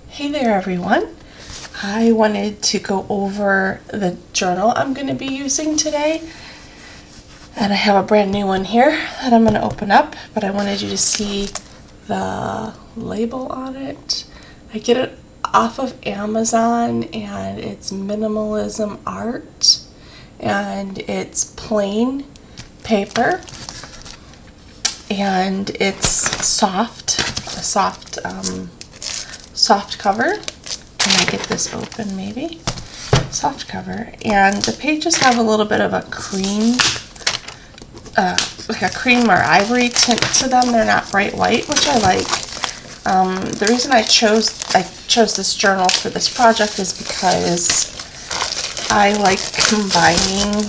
Hey there everyone. I wanted to go over the journal I'm going to be using today. And I have a brand new one here that I'm going to open up, but I wanted you to see the label on it. I get it off of Amazon and it's minimalism art and it's plain paper and it's soft cover. Can I get this open maybe? Soft cover. And the pages have a little bit of a cream, like a cream or ivory tint to them. They're not bright white, which I like. The reason I chose this journal for this project is because I like combining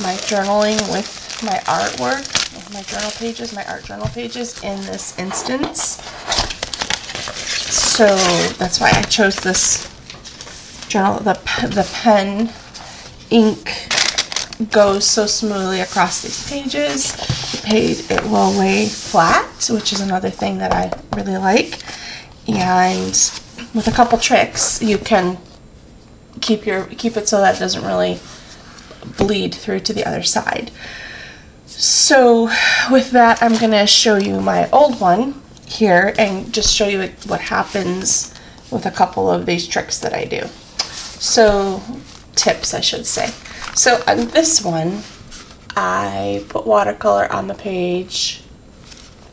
my journaling with my artwork, my journal pages, my art journal pages in this instance. So that's why I chose this journal. The pen ink goes so smoothly across these pages. It will lay flat, which is another thing that I really like. And with a couple tricks, you can keep it so that it doesn't really bleed through to the other side. So with that, I'm going to show you my old one here and just show you what happens with a couple of these tricks that I do. So tips, I should say. So on this one, I put watercolor on the page,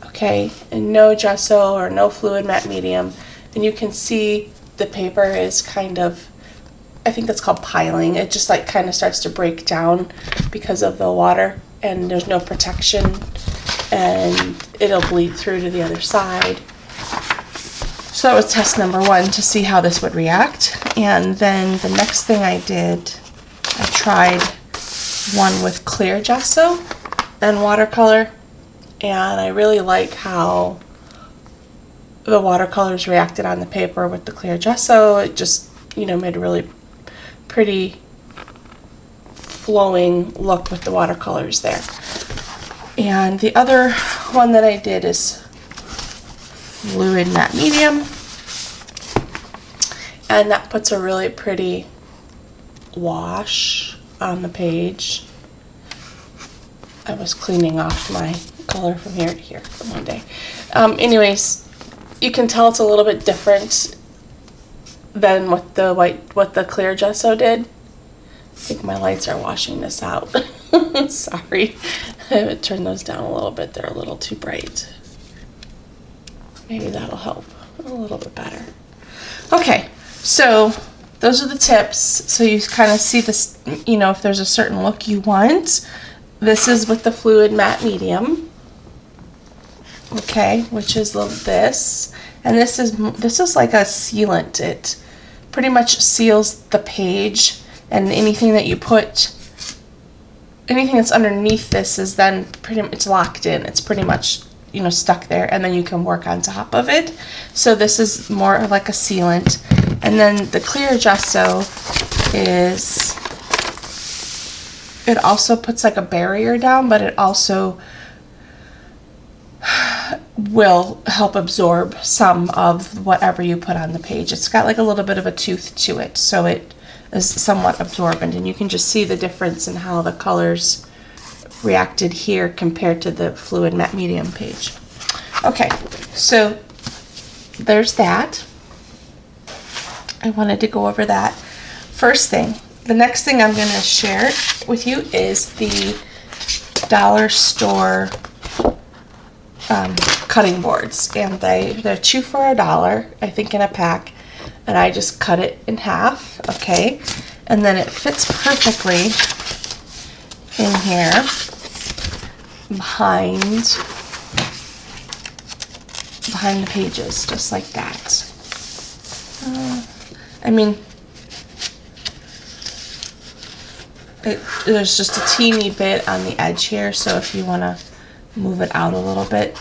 okay, and no gesso or no fluid matte medium, and you can see the paper is kind of, I think that's called piling. It just like kind of starts to break down because of the water, and there's no protection, and it'll bleed through to the other side. So that was test number one, to see how this would react. And then the next thing I did, I tried one with clear gesso and watercolor, and I really like how the watercolors reacted on the paper with the clear gesso. It just, made a really pretty flowing look with the watercolors there. And the other one that I did is fluid matte medium, and that puts a really pretty wash on the page. I was cleaning off my color from here to here one day. Anyways, you can tell it's a little bit different than what the clear gesso did. I think my lights are washing this out. Sorry. I would turn those down a little bit. They're a little too bright. Maybe that'll help a little bit better. Okay, so those are the tips. So you kind of see this, if there's a certain look you want. This is with the fluid matte medium. Okay, which is this. And this is like a sealant. It pretty much seals the page, and anything that you put, anything that's underneath this is then it's locked in. It's pretty much, stuck there, and then you can work on top of it. So this is more of like a sealant. And then the clear gesso it also puts like a barrier down, but it also will help absorb some of whatever you put on the page. It's got like a little bit of a tooth to it, so it is somewhat absorbent, and you can just see the difference in how the colors reacted here compared to the fluid matte medium page. Okay, so there's that. I wanted to go over that. First thing, the next thing I'm going to share with you is the dollar store cutting boards, and they're 2 for $1, I think, in a pack, and I just cut it in half, okay, and then it fits perfectly in here behind the pages, just like that. There's just a teeny bit on the edge here, so if you want to move it out a little bit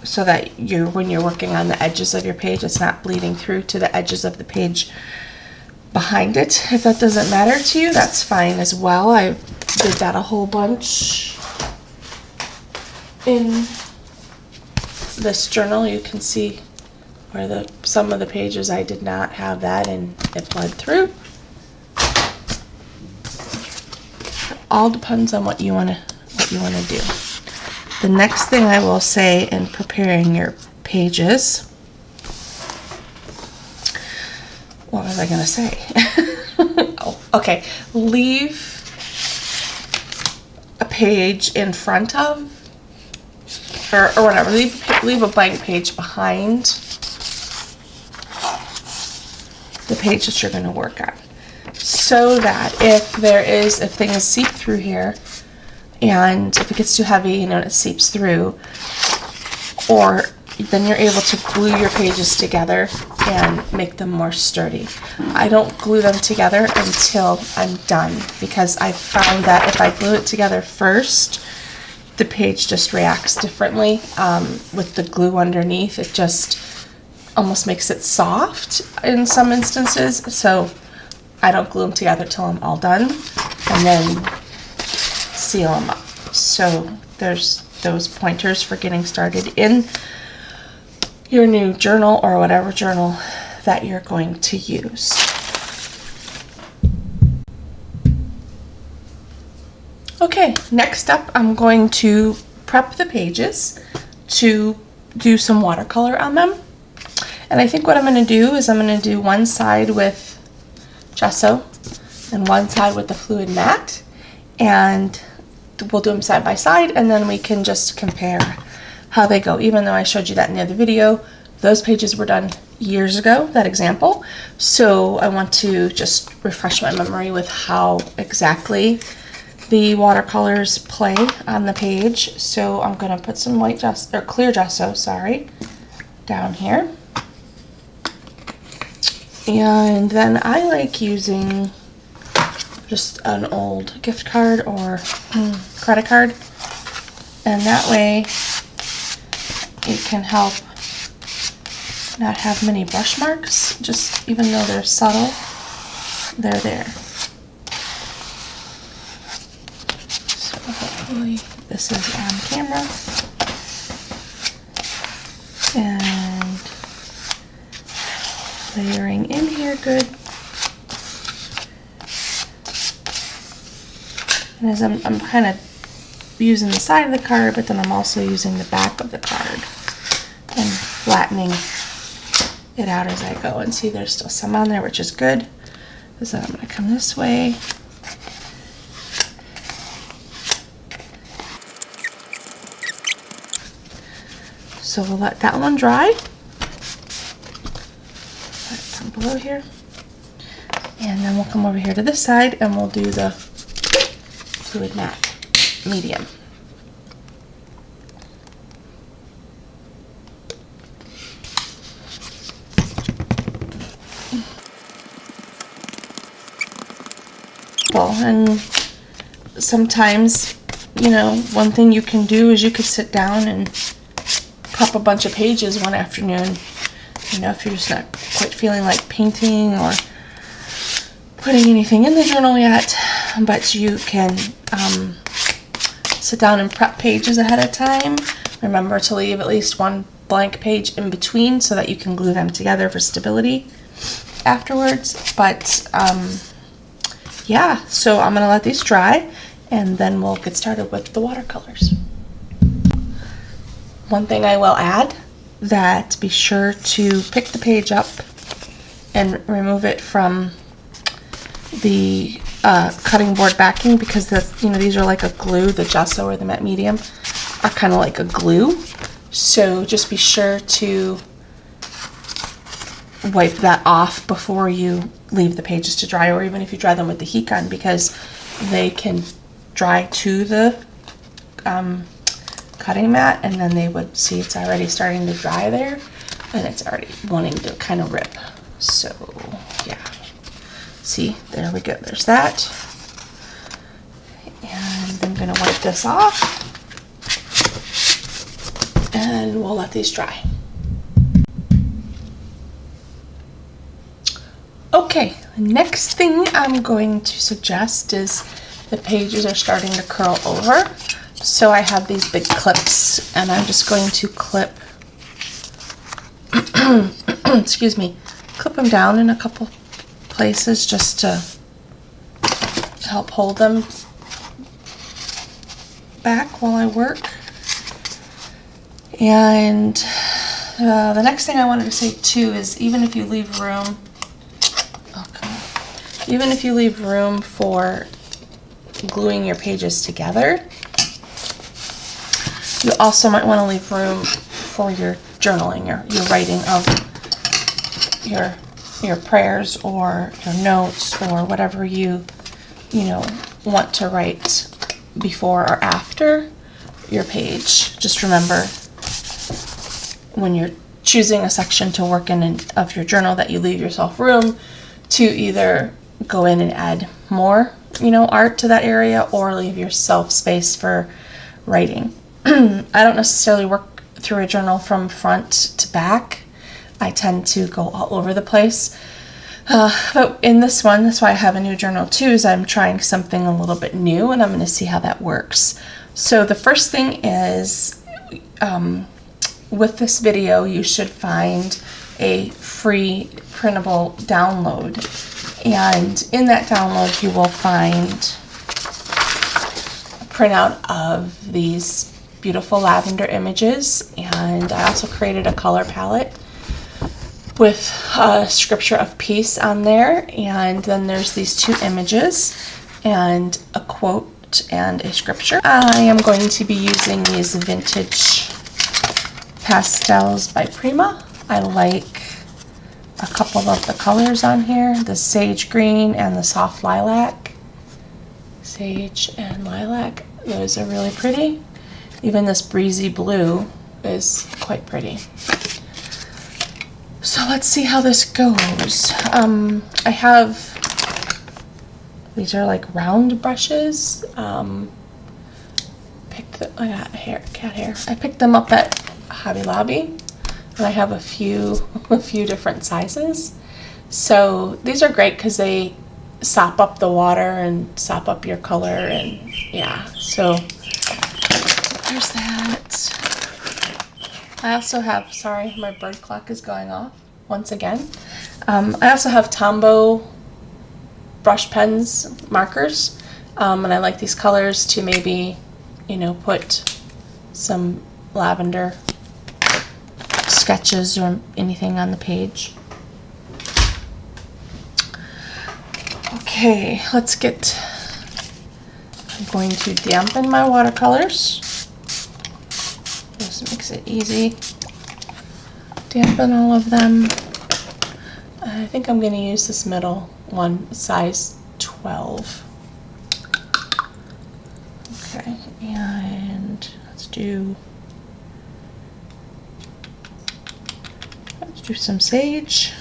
so that when you're working on the edges of your page, it's not bleeding through to the edges of the page behind it. If that doesn't matter to you, that's fine as well. I did that a whole bunch in this journal, you can see where some of the pages I did not have that and it bled through. It all depends on what you want to do. The next thing I will say in preparing your pages, what was I going to say? Oh, okay. Leave a page in front of, or whatever. Leave a blank page behind the page that you're going to work on, so that if things seep through here, and if it gets too heavy, and it seeps through, or then you're able to glue your pages together and make them more sturdy. I don't glue them together until I'm done, because I found that if I glue it together first, the page just reacts differently with the glue underneath. It just almost makes it soft in some instances, so I don't glue them together till I'm all done, and then seal them up. So there's those pointers for getting started in your new journal, or whatever journal that you're going to use. Okay, next up I'm going to prep the pages to do some watercolor on them. And I think what I'm going to do is I'm going to do one side with gesso and one side with the fluid matte, and we'll do them side by side, and then we can just compare how they go. Even though I showed you that in the other video, those pages were done years ago, that example. So I want to just refresh my memory with how exactly the watercolors play on the page. So I'm going to put some white gesso, or clear gesso, sorry, down here. And then I like using just an old gift card or credit card, and that way it can help not have many brush marks. Just even though they're subtle, they're there. So hopefully this is on camera. And layering in here good. And as I'm kind of using the side of the card, but then I'm also using the back of the card and flattening it out as I go. And see, there's still some on there, which is good. So I'm going to come this way. So we'll let that one dry. Let it come below here. And then we'll come over here to this side and we'll do the fluid matte medium. And sometimes, one thing you can do is you could sit down and prep a bunch of pages one afternoon. If you're just not quite feeling like painting or putting anything in the journal yet, but you can sit down and prep pages ahead of time. Remember to leave at least one blank page in between so that you can glue them together for stability afterwards. But yeah, so I'm going to let these dry and then we'll get started with the watercolors. One thing I will add, that be sure to pick the page up and remove it from the cutting board backing, because these are like a glue. The gesso or the matte medium are kind of like a glue. So just be sure to wipe that off before you leave the pages to dry, or even if you dry them with the heat gun, because they can dry to the cutting mat, and then they would see it's already starting to dry there and it's already wanting to kind of rip. So yeah, see, there we go, there's that. And I'm gonna wipe this off and we'll let these dry. Okay, the next thing I'm going to suggest is the pages are starting to curl over. So I have these big clips and I'm just going to clip excuse me, clip them down in a couple places just to help hold them back while I work. And the next thing I wanted to say too is even if you leave room, even if you leave room for gluing your pages together, you also might want to leave room for your journaling, your writing of your prayers or your notes or whatever you know want to write before or after your page. Just remember when you're choosing a section to work in of your journal that you leave yourself room to either go in and add more, art to that area, or leave yourself space for writing. I don't necessarily work through a journal from front to back. I tend to go all over the place. But in this one, that's why I have a new journal too, is I'm trying something a little bit new and I'm going to see how that works. So the first thing is, with this video, you should find a free printable download. And in that download, you will find a printout of these beautiful lavender images. And I also created a color palette with a scripture of peace on there. And then there's these two images and a quote and a scripture. I am going to be using these vintage pastels by Prima. I like a couple of the colors on here, the sage green and the soft lilac. Sage and lilac, those are really pretty. Even this breezy blue is quite pretty. So let's see how this goes. I have, these are like round brushes. I got cat hair. I picked them up at Hobby Lobby. And I have a few different sizes. So these are great because they sop up the water and sop up your color, and yeah, so there's that. I also have, sorry, my bird clock is going off once again. I also have Tombow brush pens, markers, and I like these colors to maybe, put some lavender sketches or anything on the page. Okay, let's get, I'm going to dampen my watercolors. This makes it easy. Dampen all of them. I think I'm going to use this middle one, size 12. Okay, and let's do some sage.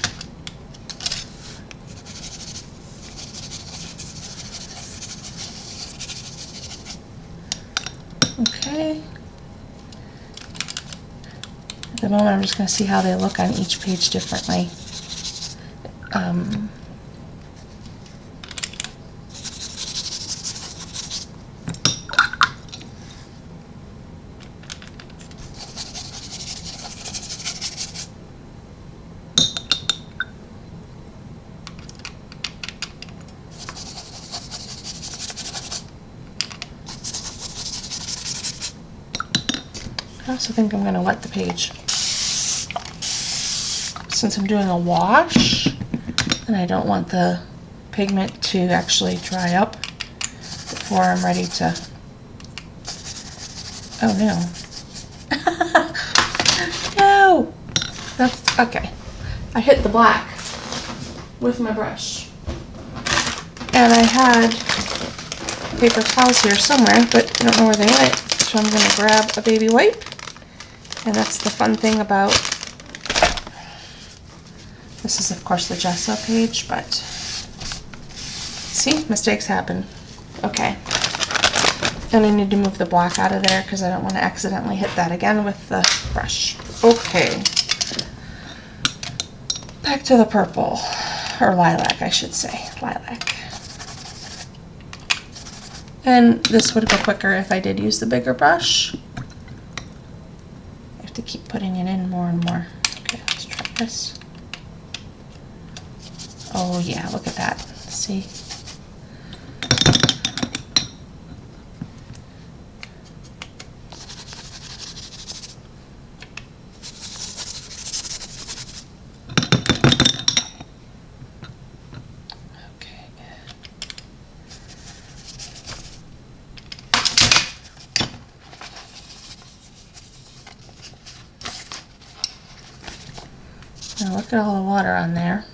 Okay. At the moment, I'm just going to see how they look on each page differently. I also think I'm going to wet the page. Since I'm doing a wash, and I don't want the pigment to actually dry up before I'm ready to... Oh no. No! That's okay. I hit the black with my brush. And I had paper towels here somewhere, but I don't know where they went. So I'm going to grab a baby wipe. And that's the fun thing about, this is of course the gesso page, but see, mistakes happen. Okay. And I need to move the black out of there because I don't want to accidentally hit that again with the brush. Okay. Back to the purple, or lilac I should say, lilac. And this would go quicker if I did use the bigger brush. To keep putting it in more and more. Okay, let's try This. Oh yeah, look at that. See? Now look at all the water on there.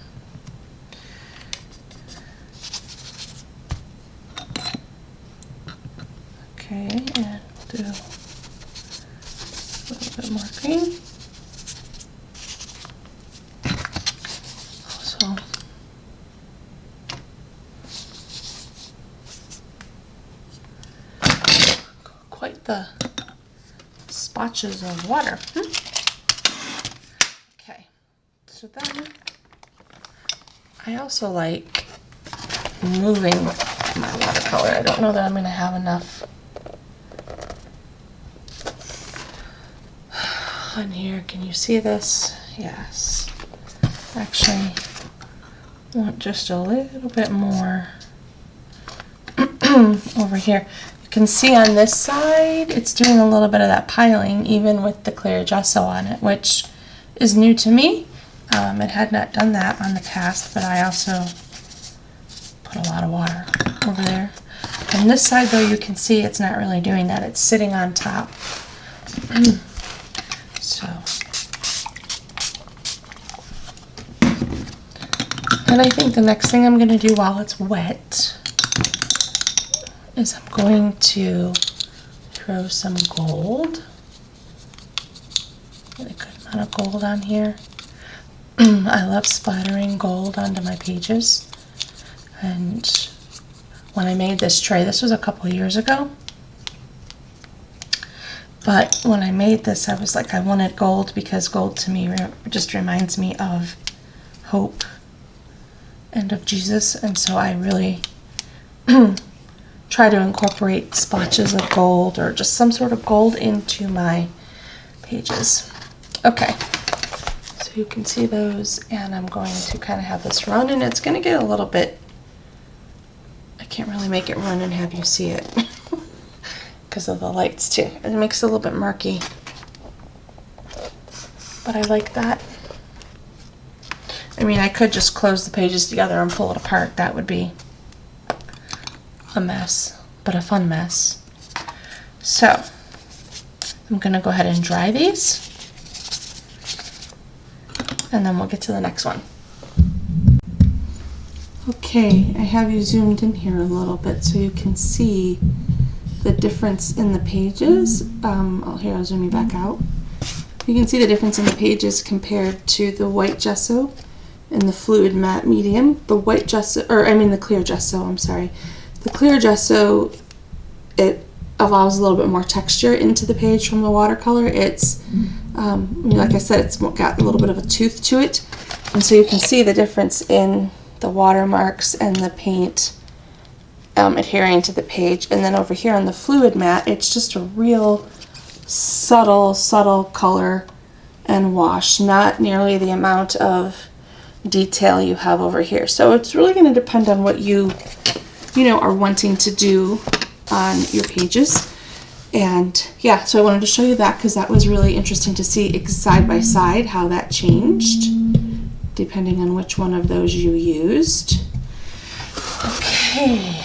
Okay, and we'll do a little bit more green. So quite the splotches of water. Okay, so then I also like moving my watercolor. I don't know that I'm going to have enough on here. Can you see this? Yes. Actually, I want just a little bit more over here. You can see on this side, it's doing a little bit of that piling, even with the clear gesso on it, which is new to me. It had not done that on the past, but I also put a lot of water over there. On this side, though, you can see it's not really doing that. It's sitting on top. So, and I think the next thing I'm going to do while it's wet is I'm going to throw some gold. Get a good amount of gold on here. I love splattering gold onto my pages. And when I made this tray, this was a couple years ago. But when I made this, I was like, I wanted gold because gold to me just reminds me of hope and of Jesus. And so I really try to incorporate splotches of gold or just some sort of gold into my pages. Okay, so you can see those, and I'm going to kind of have this run, and it's going to get a little bit, I can't really make it run and have you see it because of the lights too. It makes it a little bit murky, but I like that. I mean, I could just close the pages together and pull it apart. That would be a mess, but a fun mess. So I'm going to go ahead and dry these, and then we'll get to the next one. Okay, I have you zoomed in here a little bit so you can see the difference in the pages. Here, I'll zoom you back out. You can see the difference in the pages compared to the white gesso and the fluid matte medium. The white gesso, or I mean the clear gesso, I'm sorry. The clear gesso, it allows a little bit more texture into the page from the watercolor. It's, like I said, it's got a little bit of a tooth to it. And so you can see the difference in the watermarks and the paint adhering to the page. And then over here on the fluid matte, it's just a real subtle color and wash, not nearly the amount of detail you have over here. So it's really going to depend on what you are wanting to do on your pages. And yeah, so I wanted to show you that because that was really interesting to see side by side how that changed depending on which one of those you used. Okay.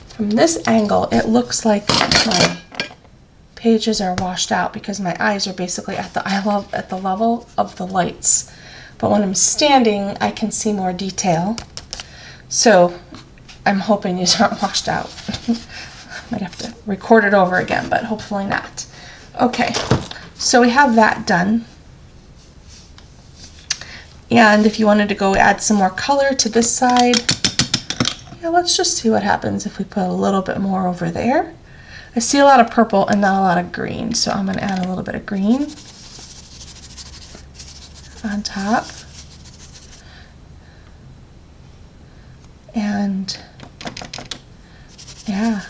From this angle, it looks like my pages are washed out because my eyes are basically at the level of the lights. But when I'm standing, I can see more detail. So I'm hoping these aren't washed out. Might have to record it over again, but hopefully not. Okay, so we have that done. And if you wanted to go add some more color to this side, yeah, let's just see what happens if we put a little bit more over there. I see a lot of purple and not a lot of green, so I'm going to add a little bit of green on top. And yeah,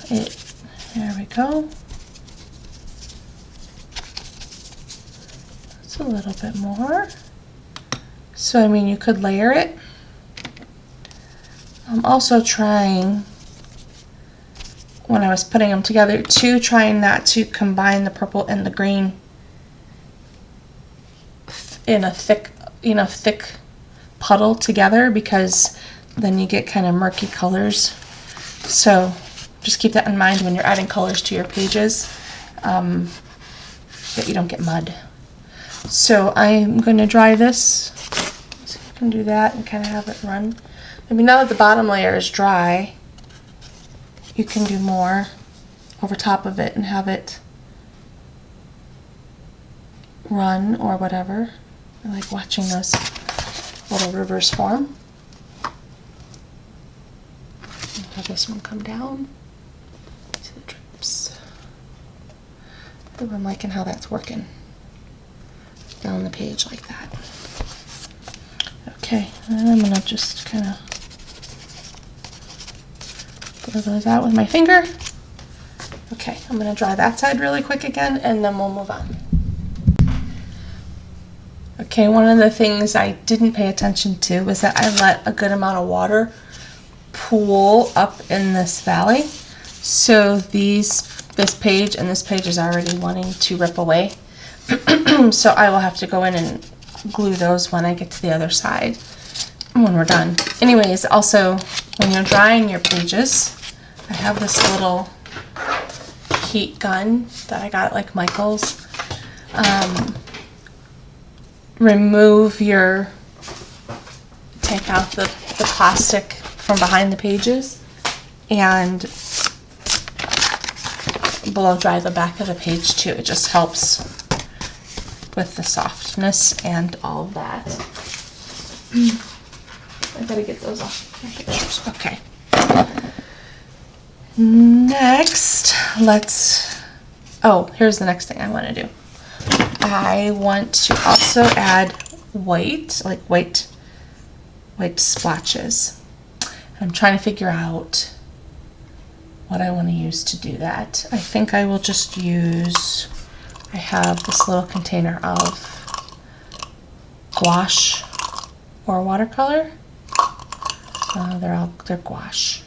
there we go. a little bit more. So, I mean, you could layer it. I'm also trying, when I was putting them together, trying not to combine the purple and the green in a thick, thick puddle together, because then you get kind of murky colors. So just keep that in mind when you're adding colors to your pages, that you don't get mud. So I'm going to dry this. So you can do that and kind of have it run. Maybe now that the bottom layer is dry, you can do more over top of it and have it run or whatever. I like watching those little rivers form. Have this one come down. See the drips. Ooh, I'm liking how that's working down the page like that. Okay, and I'm gonna just kind of blur those out with my finger. Okay, I'm gonna dry that side really quick again, and then we'll move on. Okay, one of the things I didn't pay attention to was that I let a good amount of water pool up in this valley. So this page and this page is already wanting to rip away. So I will have to go in and glue those when I get to the other side when we're done. Anyways, also when you're drying your pages, I have this little heat gun that I got at like Michael's. Take out the plastic from behind the pages and blow dry the back of the page too. It just helps with the softness and all of that. I gotta get those off my pictures. Okay. Next, here's the next thing I want to do. I want to also add white splotches. I'm trying to figure out what I want to use to do that. I think I will just use, I have this little container of gouache or watercolor. They're gouache.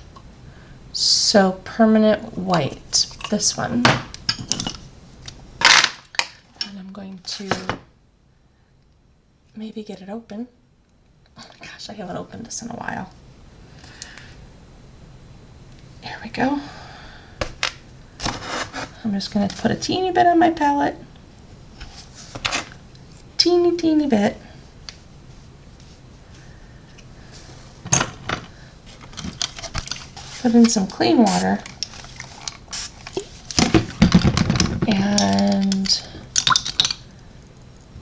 So permanent white, this one. And I'm going to maybe get it open. Oh my gosh, I haven't opened this in a while. Here we go. I'm just going to put a teeny bit on my palette. Teeny bit. Put in some clean water. And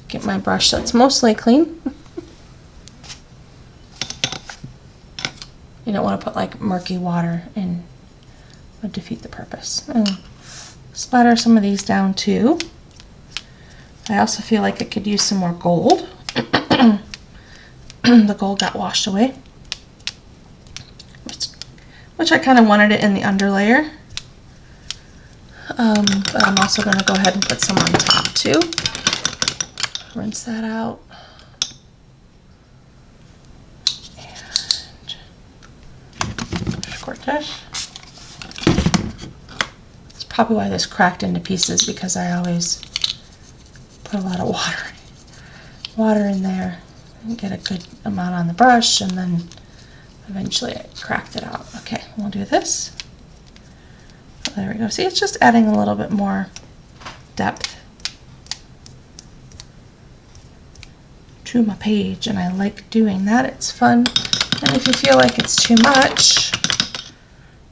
get my brush that's mostly clean. You don't want to put like murky water in, would defeat the purpose. And splatter some of these down too. I also feel like I could use some more gold. The gold got washed away, which I kind of wanted it in the underlayer. But I'm also going to go ahead and put some on top too. Rinse that out. This. That's probably why this cracked into pieces, because I always put a lot of water in there and get a good amount on the brush, and then eventually I cracked it out. Okay, we'll do this. There we go. See, it's just adding a little bit more depth to my page, and I like doing that. It's fun. And if you feel like it's too much,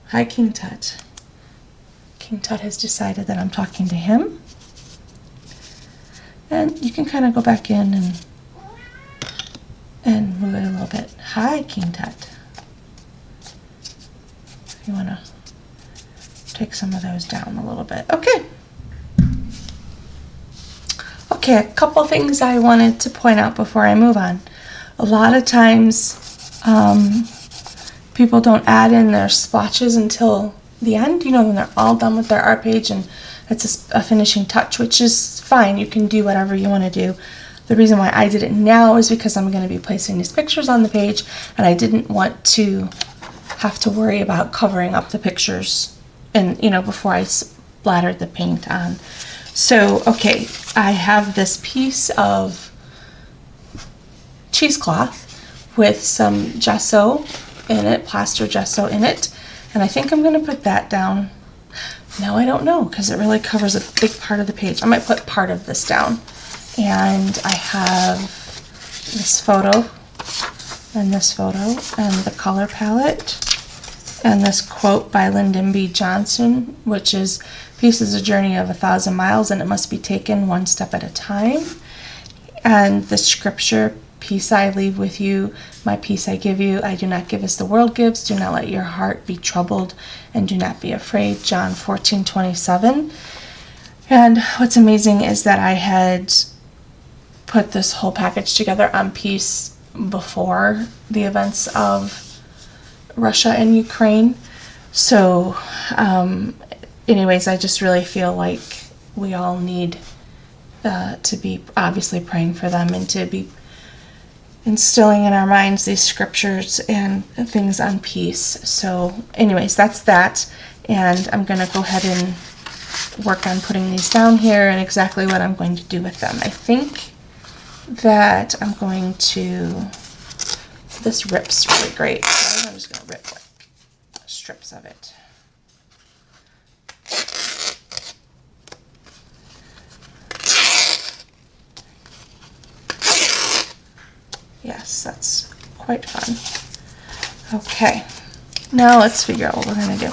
hi, King Tut. King Tut has decided that I'm talking to him. And you can kind of go back in and move it a little bit. Hi, King Tut. If you want to take some of those down a little bit. Okay. Okay, a couple things I wanted to point out before I move on. A lot of times, people don't add in their splotches until the end, when they're all done with their art page and it's a finishing touch, which is fine. You can do whatever you want to do. The reason why I did it now is because I'm going to be placing these pictures on the page, and I didn't want to have to worry about covering up the pictures and, you know, before I splattered the paint on. So, okay, I have this piece of cheesecloth with some gesso in it, plaster gesso in it, and I think I'm going to put that down. No, I don't know, because it really covers a big part of the page. I might put part of this down. And I have this photo and this photo and the color palette and this quote by Lyndon B. Johnson, which is, "Peace is a journey of 1,000 miles and it must be taken one step at a time." And the scripture, "Peace I leave with you, my peace I give you. I do not give as the world gives. Do not let your heart be troubled and do not be afraid." John 14:27. And what's amazing is that I had put this whole package together on peace before the events of Russia and Ukraine. So anyways, I just really feel like we all need to be obviously praying for them and to be instilling in our minds these scriptures and things on peace. So anyways, that's that, and I'm going to go ahead and work on putting these down here and exactly what I'm going to do with them. I think that I'm going to, this rips really great, so I'm just going to rip like strips of it. Yes, that's quite fun. Okay, now let's figure out what we're going to do.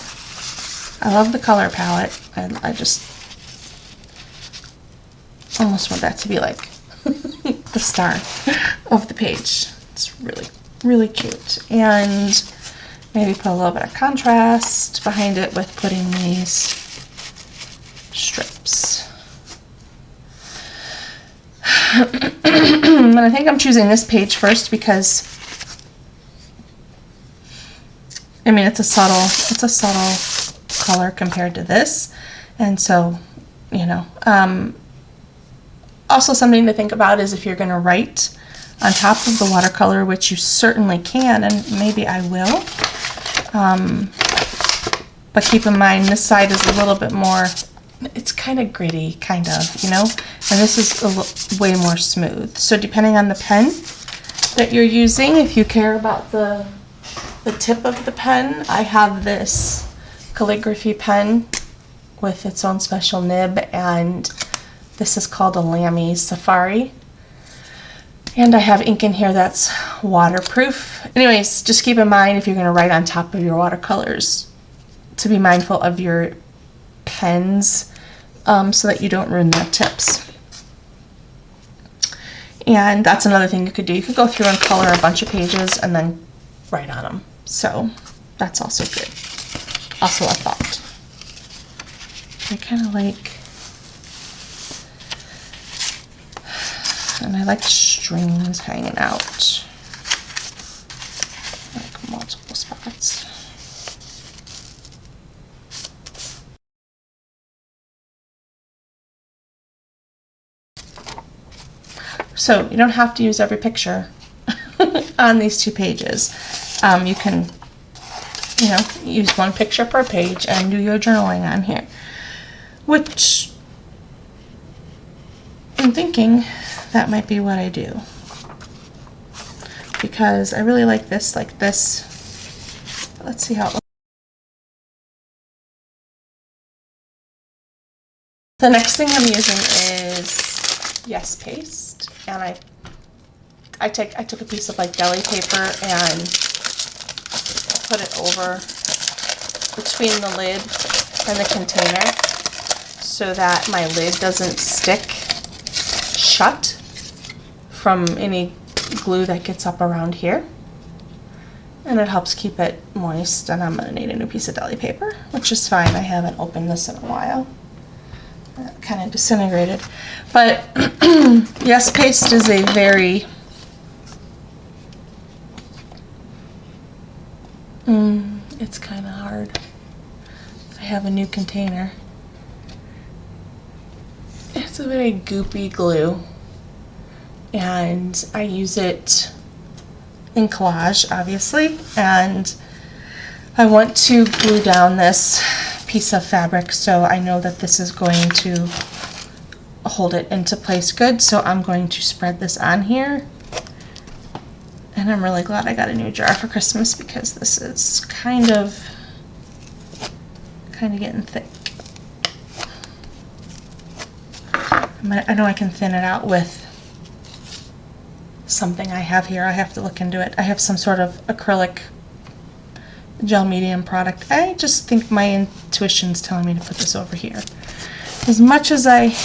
I love the color palette, and I just almost want that to be like the star of the page. It's really, really cute. And maybe put a little bit of contrast behind it with putting these strips. And I think I'm choosing this page first because, I mean, it's a subtle color compared to this. And so, you know, also something to think about is if you're going to write on top of the watercolor, which you certainly can, and maybe I will, but keep in mind this side is a little bit more, it's kind of gritty, kind of, you know, and this is way more smooth. So depending on the pen that you're using, if you care about the tip of the pen, I have this calligraphy pen with its own special nib, and this is called a Lamy Safari. And I have ink in here that's waterproof. Anyways, just keep in mind if you're going to write on top of your watercolors to be mindful of your pens so that you don't ruin their tips. And that's another thing you could do. You could go through and color a bunch of pages and then write on them. So that's also good. Also a thought. I kind of like, and I like strings hanging out, like multiple spots. So you don't have to use every picture on these two pages. You can, you know, use one picture per page and do your journaling on here, which I'm thinking that might be what I do, because I really like this, Let's see how it looks. The next thing I'm using is Yes Paste, and I took a piece of like deli paper and put it over between the lid and the container so that my lid doesn't stick shut from any glue that gets up around here, and it helps keep it moist. And I'm gonna need a new piece of deli paper, which is fine. I haven't opened this in a while. It kind of disintegrated, but Yes Paste is a very it's kind of hard. I have a new container. It's a very goopy glue, and I use it in collage, obviously, and I want to glue down this piece of fabric so I know that this is going to hold it into place good. So I'm going to spread this on here, and I'm really glad I got a new jar for Christmas because this is kind of getting thick. I know I can thin it out with something I have here. I have to look into it. I have some sort of acrylic gel medium product. I just think my intuition's telling me to put this over here. As much as I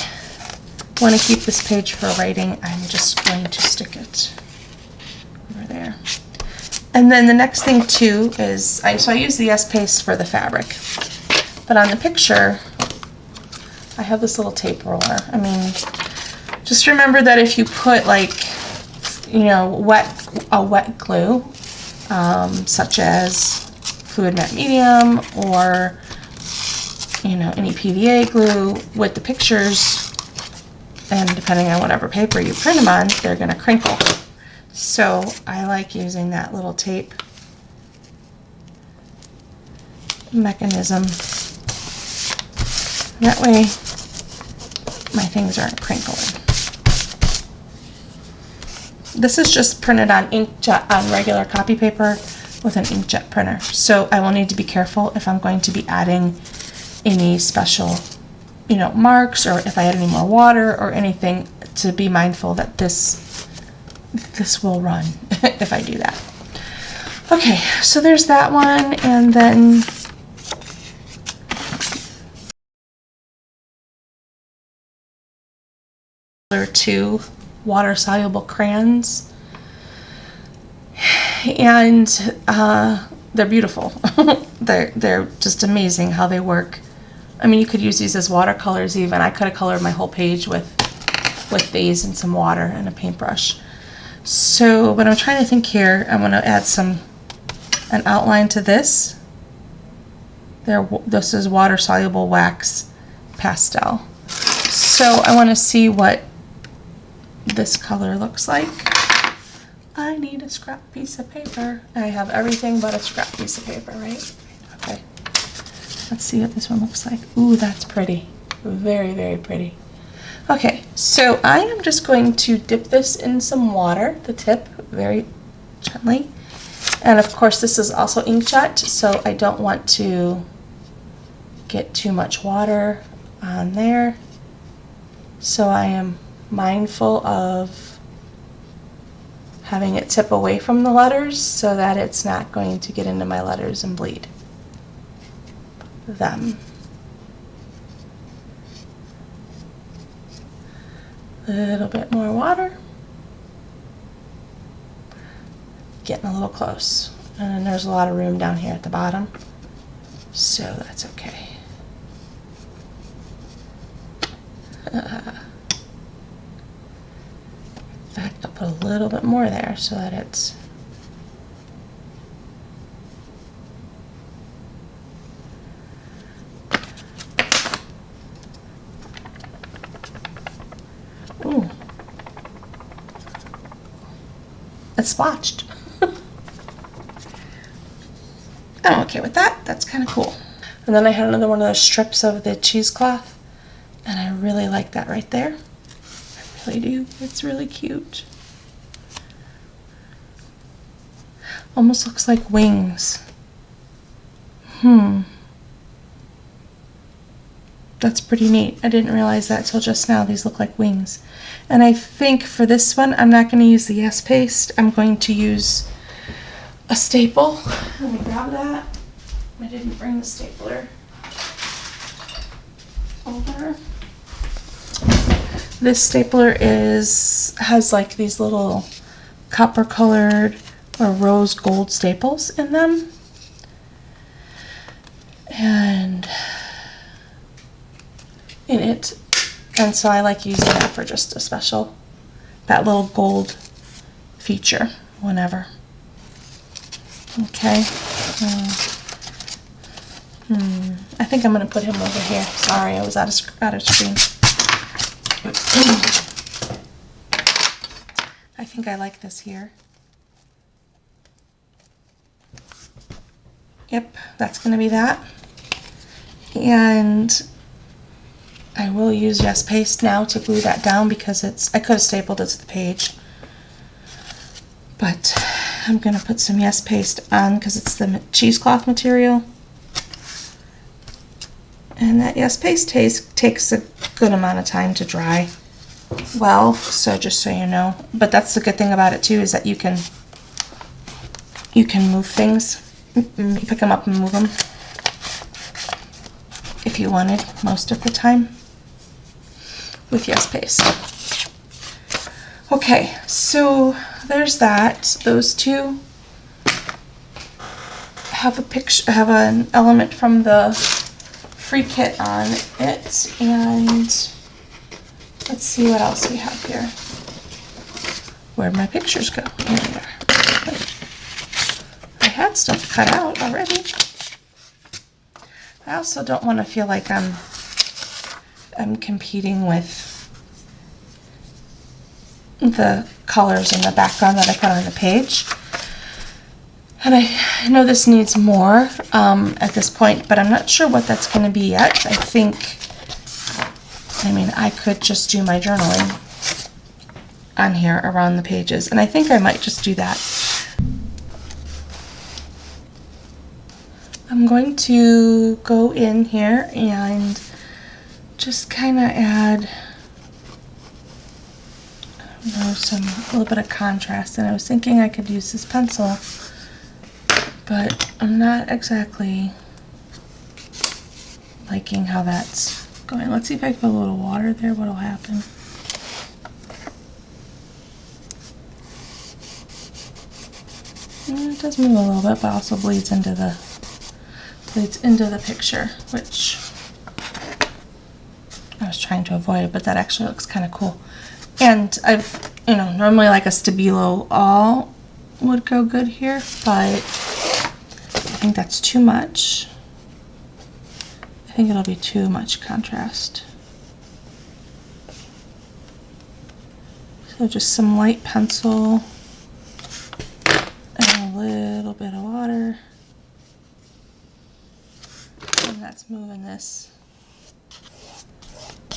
want to keep this page for writing, I'm just going to stick it over there. And then the next thing too is, so I use the S paste for the fabric, but on the picture I have this little tape roller. I mean, just remember that if you put like, you know, wet glue, such as fluid matte medium or, you know, any PVA glue with the pictures, and depending on whatever paper you print them on, they're going to crinkle. So I like using that little tape mechanism. That way my things aren't crinkling. This is just printed on inkjet, on regular copy paper with an inkjet printer. So I will need to be careful if I'm going to be adding any special, you know, marks, or if I add any more water or anything, to be mindful that this will run if I do that. Okay, so there's that one, and then there are two water-soluble crayons, and they're beautiful. They're just amazing how they work. I mean, you could use these as watercolors even. I could have colored my whole page with these and some water and a paintbrush. So, but I'm trying to think here. I'm going to add an outline to this. This is water-soluble wax pastel. So I want to see what this color looks like. I need a scrap piece of paper. I have everything but a scrap piece of paper, right? Okay. Let's see what this one looks like. Ooh, that's pretty. Very, very pretty. Okay, so I am just going to dip this in some water, the tip, very gently. And of course, this is also inkjet, so I don't want to get too much water on there. So I am mindful of having it tip away from the letters so that it's not going to get into my letters and bleed them. A little bit more water. Getting a little close. And there's a lot of room down here at the bottom, so that's okay. In fact, I'll put a little bit more there so that it's it's splotched. I'm okay with that. That's kind of cool. And then I had another one of those strips of the cheesecloth, and I really like that right there. I really do. It's really cute. Almost looks like wings. That's pretty neat. I didn't realize that till just now. These look like wings. And I think for this one, I'm not going to use the Yes paste. I'm going to use a staple. Let me grab that. I didn't bring the stapler over. This stapler has like these little copper colored or rose gold staples in them. And so I like using that for just a special, that little gold feature whenever. Okay. I think I'm going to put him over here. Sorry, I was out of screen. think I like this here. Yep, that's going to be that. And I will use Yes Paste now to glue that down because I could have stapled it to the page. But I'm going to put some Yes Paste on because it's the cheesecloth material. And that Yes Paste takes a good amount of time to dry well, so just so you know. But that's the good thing about it too, is that you can move things. Pick them up and move them if you wanted most of the time with Yes Paste. Okay, so there's that. Those two have a picture, have an element from the free kit on it, and let's see what else we have here. Where'd my pictures go? Here they are. I had stuff cut out already. I also don't want to feel like I'm competing with the colors in the background that I put on the page. And I know this needs more at this point, but I'm not sure what that's going to be yet. I mean, I could just do my journaling on here around the pages, and I think I might just do that. I'm going to go in here and just kind of add, I don't know, a little bit of contrast. And I was thinking I could use this pencil, but I'm not exactly liking how that's going. Let's see if I put a little water there, what'll happen. It does move a little bit, but also bleeds into the picture, which I was trying to avoid, but that actually looks kind of cool. And I've, normally like a Stabilo all would go good here, but I think that's too much. I think it'll be too much contrast. So just some light pencil and a little bit of water. And that's moving this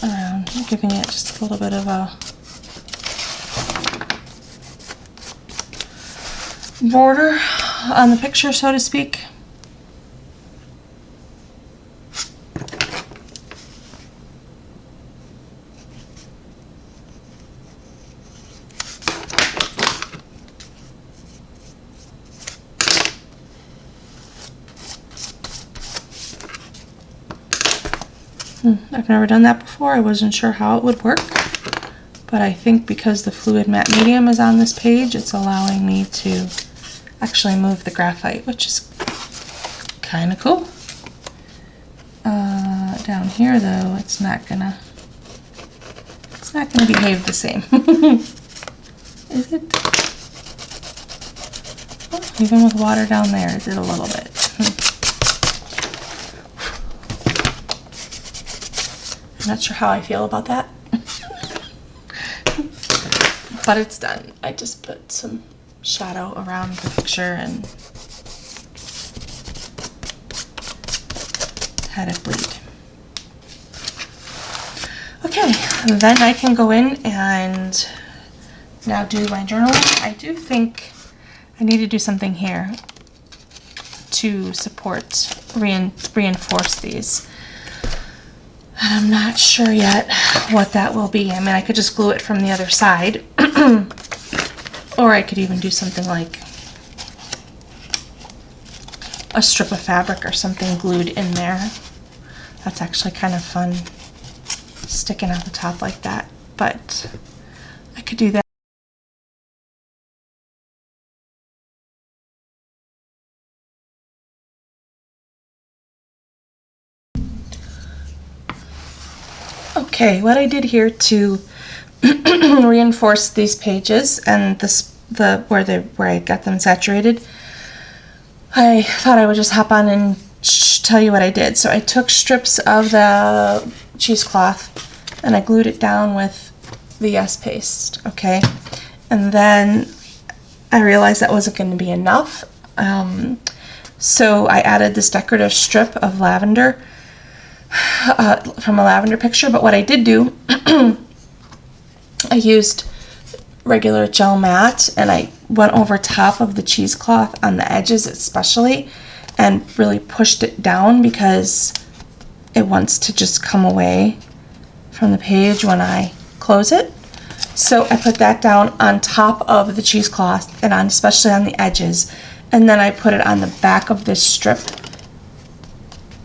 around, giving it just a little bit of a border on the picture, so to speak. I've never done that before. I wasn't sure how it would work, but I think because the fluid matte medium is on this page, it's allowing me to actually move the graphite, which is kind of cool. Down here though, it's not gonna behave the same. Is it? Oh, even with water down there, it did a little bit. I'm not sure how I feel about that. But it's done. I just put some shadow around the picture and had it bleed. Okay, then I can go in and now do my journaling. I do think I need to do something here to support, reinforce these. I'm not sure yet what that will be. I mean, I could just glue it from the other side, or I could even do something like a strip of fabric or something glued in there. That's actually kind of fun, sticking out the top like that, but I could do that. Okay, what I did here to reinforce these pages and where I got them saturated, I thought I would just hop on and tell you what I did. So I took strips of the cheesecloth and I glued it down with the Yes Paste, okay? and then I realized that wasn't going to be enough. So I added this decorative strip of lavender from a lavender picture. But what I did do, I used regular gel matte and I went over top of the cheesecloth on the edges especially and really pushed it down because it wants to just come away from the page when I close it. So I put that down on top of the cheesecloth and on, especially on the edges, and then I put it on the back of this strip,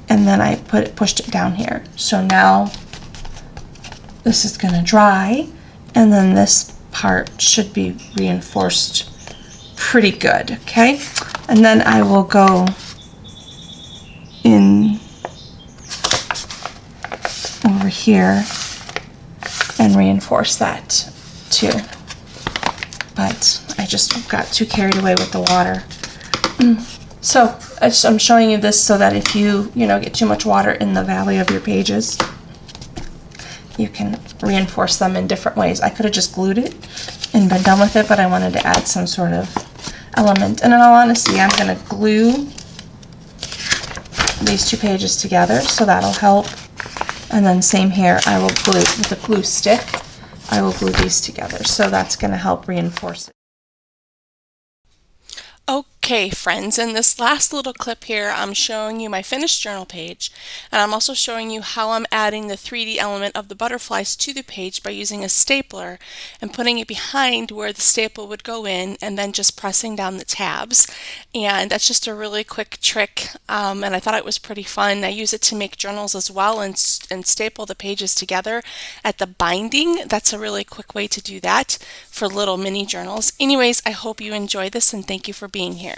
and then I pushed it down here. So now this is going to dry, and then this part should be reinforced pretty good, okay? And then I will go in over here and reinforce that too. But I just got too carried away with the water. So I'm showing you this so that if you get too much water in the valley of your pages, you can reinforce them in different ways. I could have just glued it and been done with it, but I wanted to add some sort of element. And in all honesty, I'm going to glue these two pages together, so that'll help. And then same here, I will glue with a glue stick. I will glue these together, so that's going to help reinforce it. Okay, friends, in this last little clip here, I'm showing you my finished journal page, and I'm also showing you how I'm adding the 3D element of the butterflies to the page by using a stapler and putting it behind where the staple would go in, and then just pressing down the tabs. And that's just a really quick trick, and I thought it was pretty fun. I use it to make journals as well and staple the pages together at the binding. That's a really quick way to do that for little mini journals. Anyways, I hope you enjoy this, and thank you for being here.